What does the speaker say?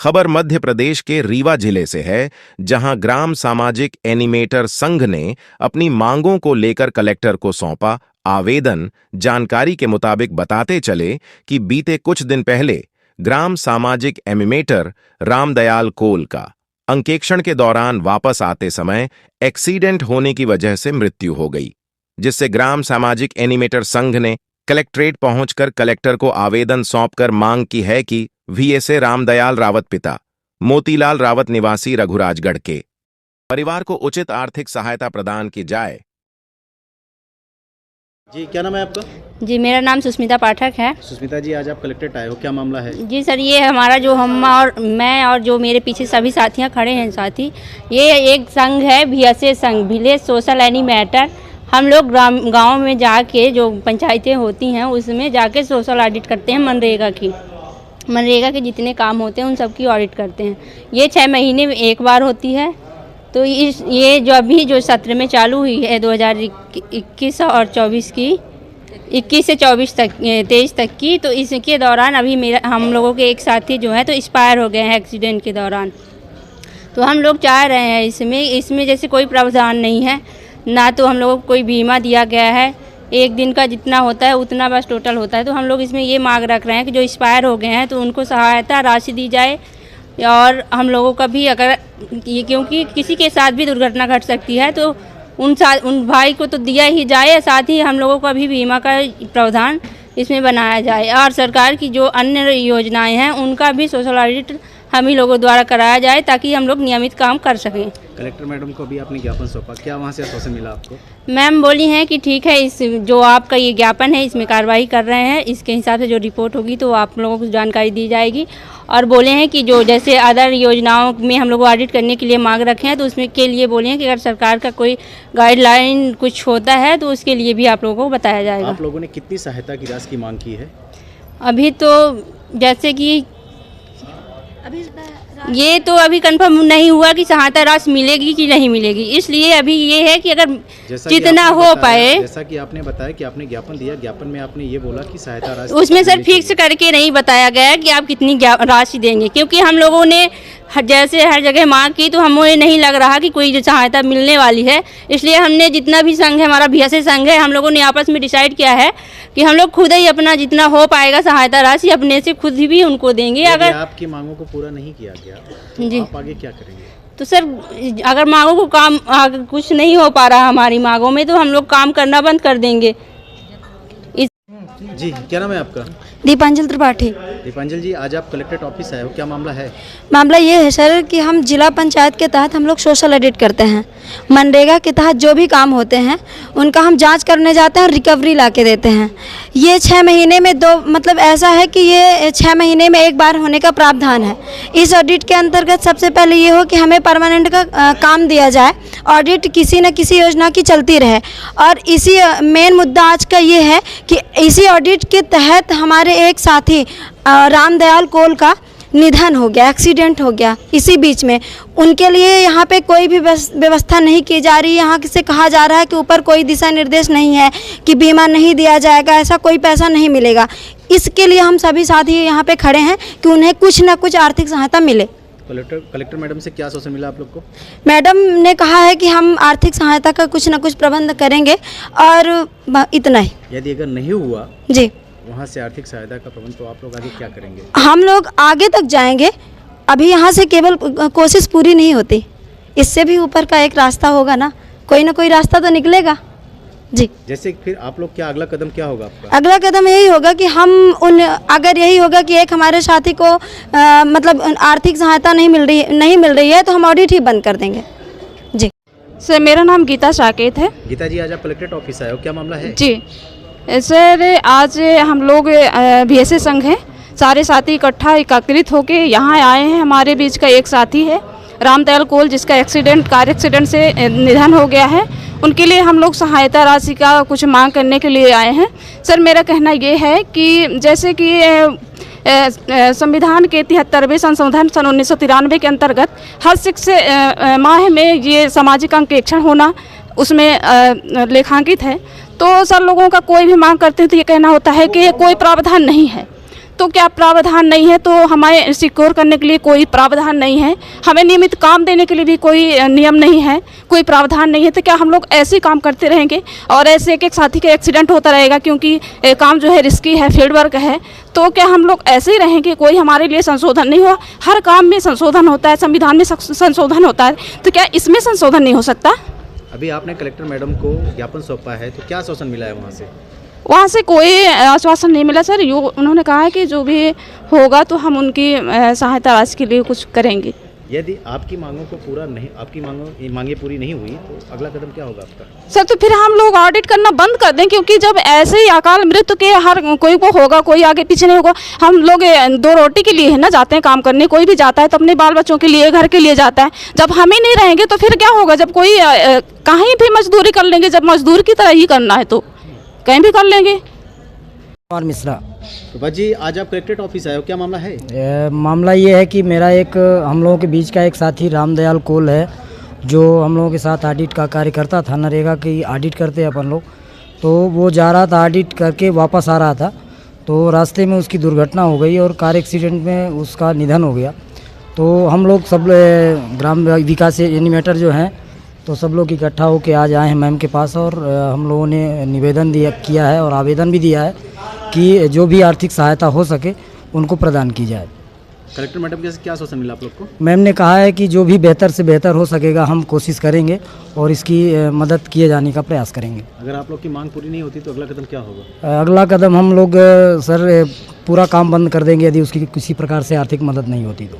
खबर मध्य प्रदेश के रीवा जिले से है, जहां ग्राम सामाजिक एनिमेटर संघ ने अपनी मांगों को लेकर कलेक्टर को सौंपा आवेदन। जानकारी के मुताबिक बताते चले कि बीते कुछ दिन पहले ग्राम सामाजिक एनिमेटर रामदयाल कोल का अंकेक्षण के दौरान वापस आते समय एक्सीडेंट होने की वजह से मृत्यु हो गई, जिससे ग्राम सामाजिक एनिमेटर संघ ने कलेक्ट्रेट पहुंचकर कलेक्टर को आवेदन सौंपकर मांग की है कि वीएसए रामदयाल रावत पिता मोतीलाल रावत निवासी रघुराजगढ़ के परिवार को उचित आर्थिक सहायता प्रदान की जाए। जी, क्या नाम है आपका? जी, मेरा नाम सुष्मिता पाठक है। सुष्मिता जी, आज आप कलेक्ट्रेट आए हो, क्या मामला है? जी सर, ये हमारा जो मैं और जो मेरे पीछे सभी साथियां खड़े हैं साथी, ये एक संघ है वीएसए संघ, विलेज सोशल एनिमेटर। हम लोग गांव में जाके जो पंचायतें होती हैं उसमें जाके सोशल ऑडिट करते हैं। मनरेगा के जितने काम होते हैं उन सब की ऑडिट करते हैं। ये 6 महीने में एक बार होती है। तो ये जो अभी जो सत्र में चालू हुई है 2021 और 24 की, 21 से 23 तक की, तो इसके दौरान अभी हम लोगों के एक साथी जो है तो एक्सपायर हो गए हैं एक्सीडेंट के दौरान। तो हम लोग चाह रहे हैं इसमें जैसे कोई प्रावधान नहीं है, ना तो हम लोगों को कोई बीमा दिया गया है। एक दिन का जितना होता है उतना बस टोटल होता है। तो हम लोग इसमें ये मांग रख रहे हैं कि जो एक्सपायर हो गए हैं तो उनको सहायता राशि दी जाए। और हम लोगों का भी अगर ये, क्योंकि किसी के साथ भी दुर्घटना घट सकती है तो उन भाई को तो दिया ही जाए, साथ ही हम लोगों का भी बीमा का प्रावधान इसमें बनाया जाए। और सरकार की जो अन्य योजनाएं हैं उनका भी सोशल ऑडिट हम ही लोगों द्वारा कराया जाए ताकि हम लोग नियमित काम कर सकें। कलेक्टर मैडम को भी आपने ज्ञापन सौंपा, क्या वहाँ से आश्वासन मिला आपको? मैम बोली हैं कि ठीक है, इस जो आपका ये ज्ञापन है इसमें कार्रवाई कर रहे हैं, इसके हिसाब से जो रिपोर्ट होगी तो आप लोगों को जानकारी दी जाएगी। और बोले हैं कि जो जैसे अदर योजनाओं में हम लोग ऑडिट करने के लिए मांग रखे हैं तो उसमें के लिए बोले हैं कि अगर सरकार का कोई गाइडलाइन कुछ होता है तो उसके लिए भी आप लोगों को बताया जाएगा। आप लोगों ने कितनी सहायता की राशि की मांग की है? अभी तो जैसे कि ये तो अभी कंफर्म नहीं हुआ कि सहायता राशि मिलेगी कि नहीं मिलेगी, इसलिए अभी ये है कि अगर जितना हो पाए। जैसा कि आपने बताया कि आपने ज्ञापन दिया, ज्ञापन में आपने ये बोला कि सहायता राशि उसमें सर फिक्स करके नहीं बताया गया कि आप कितनी राशि देंगे, क्योंकि हम लोगों ने जैसे हर जगह मांग की तो हमें नहीं लग रहा कि कोई जो सहायता मिलने वाली है। इसलिए हमने जितना भी संघ है, हमारा वीएसए संघ है, हम लोगों ने आपस में डिसाइड किया है कि हम लोग खुद ही अपना जितना हो पाएगा सहायता राशि अपने से खुद ही भी उनको देंगे। अगर आपकी मांगों को पूरा नहीं किया गया तो जी, आप आगे क्या करेंगे? तो सर अगर मांगों को काम कुछ नहीं हो पा रहा हमारी मांगों में तो हम लोग काम करना बंद कर देंगे। जी, क्या नाम है आपका? दीपांजल त्रिपाठी। दीपांजल जी, आज आप कलेक्ट्रेट ऑफिस आए हो, क्या मामला है? मामला ये है सर कि हम जिला पंचायत के तहत हम लोग सोशल ऑडिट करते हैं। मनरेगा के तहत जो भी काम होते हैं उनका हम जांच करने जाते हैं और रिकवरी ला के देते हैं। ये 6 महीने में मतलब ऐसा है कि ये 6 महीने में एक बार होने का प्रावधान है। इस ऑडिट के अंतर्गत सबसे पहले ये हो कि हमें परमानेंट का काम दिया जाए, ऑडिट किसी न किसी योजना की चलती रहे। और इसी मेन मुद्दा आज का ये है कि इसी ऑडिट के तहत हमारे एक साथी रामदयाल कोल का निधन हो गया, एक्सीडेंट हो गया इसी बीच में। उनके लिए यहाँ पे कोई भी व्यवस्था नहीं की जा रही। यहाँ से कहा जा रहा है कि ऊपर कोई दिशा निर्देश नहीं है कि बीमा नहीं दिया जाएगा, ऐसा कोई पैसा नहीं मिलेगा। इसके लिए हम सभी साथी यहाँ पे खड़े हैं कि उन्हें कुछ न कुछ आर्थिक सहायता मिले। कलेक्टर मैडम से क्या आश्वासन मिला आप लोग को? मैडम ने कहा है कि हम आर्थिक सहायता का कुछ न कुछ प्रबंध करेंगे और इतना ही। यदि अगर नहीं हुआ जी वहाँ से आर्थिक सहायता का प्रबंध, तो आप लोग आगे क्या करेंगे? हम लोग आगे तक जाएंगे। अभी यहाँ से केवल कोशिश पूरी नहीं होती, इससे भी ऊपर का एक रास्ता होगा ना, कोई ना कोई रास्ता तो निकलेगा। जी, जैसे फिर आप लोग क्या अगला कदम क्या होगा आपका? अगला कदम यही होगा कि अगर यही होगा कि एक हमारे साथी को मतलब आर्थिक सहायता नहीं मिल रही है तो हम ऑडिट ही बंद कर देंगे। जी सर, मेरा नाम गीता साकेत है। गीता जी, आज आप कलेक्ट्रेट ऑफिस आए हो, क्या मामला है? जी सर, आज हम लोग वीएसए संघ हैं, सारे साथी इकट्ठा एकत्रित होके यहाँ आए हैं। हमारे बीच का एक साथी है रामदयाल कोल, जिसका कार एक्सीडेंट से निधन हो गया है। उनके लिए हम लोग सहायता राशि का कुछ मांग करने के लिए आए हैं। सर, मेरा कहना ये है कि जैसे कि संविधान के 73वें संशोधन सन 1993 के अंतर्गत हर 6 माह में ये सामाजिक अंकेक्षण होना उसमें लेखांकित है। तो सर, लोगों का कोई भी मांग करते हैं तो ये कहना होता है कि कोई प्रावधान नहीं है। तो क्या प्रावधान नहीं है? तो हमें सिक्योर करने के लिए कोई प्रावधान नहीं है, हमें नियमित काम देने के लिए भी कोई नियम नहीं है, कोई प्रावधान नहीं है। तो क्या हम लोग ऐसे ही काम करते रहेंगे और ऐसे एक एक साथी का एक्सीडेंट होता रहेगा? क्योंकि काम जो है रिस्की है, फील्ड वर्क है, तो क्या हम लोग ऐसे ही रहेंगे? कोई हमारे लिए संशोधन नहीं हुआ? हर काम में संशोधन होता है, संविधान में संशोधन होता है, तो क्या इसमें संशोधन नहीं हो सकता? अभी आपने कलेक्टर मैडम को ज्ञापन सौंपा है, तो क्या आश्वासन मिला है वहाँ से? वहाँ से कोई आश्वासन नहीं मिला सर। उन्होंने कहा है कि जो भी होगा तो हम उनकी सहायता राशि के लिए कुछ करेंगे। यदि आपकी मांगों को पूरा नहीं, आपकी मांगें पूरी नहीं हुई तो अगला कदम क्या होगा आपका? सर तो फिर हम लोग ऑडिट करना बंद कर दें, क्योंकि जब ऐसे ही अकाल मृत्यु के हर कोई को होगा, कोई आगे पीछे नहीं होगा। हम लोग दो रोटी के लिए है ना जाते हैं काम करने, कोई भी जाता है तो अपने बाल बच्चों के लिए, घर के लिए जाता है। जब हम ही नहीं रहेंगे तो फिर क्या होगा? जब कोई कहीं भी मजदूरी कर लेंगे, जब मजदूर की तरह ही करना है तो कहीं भी कर लेंगे। और मिश्रा तो बाजी, आज आप कलेक्ट्रेट ऑफिस आए हो, क्या मामला है? मामला ये है कि मेरा एक हम लोगों के बीच का एक साथी रामदयाल कोल है, जो हम लोगों के साथ ऑडिट का कार्य करता था। नरेगा की ऑडिट करते हैं अपन लोग। तो वो जा रहा था ऑडिट करके, वापस आ रहा था, तो रास्ते में उसकी दुर्घटना हो गई और कार एक्सीडेंट में उसका निधन हो गया। तो हम लोग सब ग्राम विकास एनिमेटर जो हैं, तो सब लोग इकट्ठा होकर आज आए हैं मैम के पास, और हम लोगों ने निवेदन किया है और आवेदन भी दिया है कि जो भी आर्थिक सहायता हो सके उनको प्रदान की जाए। कलेक्टर मैडम के क्या आश्वासन मिला आप लोग को? मैम ने कहा है कि जो भी बेहतर से बेहतर हो सकेगा हम कोशिश करेंगे और इसकी मदद किए जाने का प्रयास करेंगे। अगर आप लोग की मांग पूरी नहीं होती तो अगला कदम क्या होगा? अगला कदम हम लोग सर पूरा काम बंद कर देंगे यदि उसकी किसी प्रकार से आर्थिक मदद नहीं होती तो।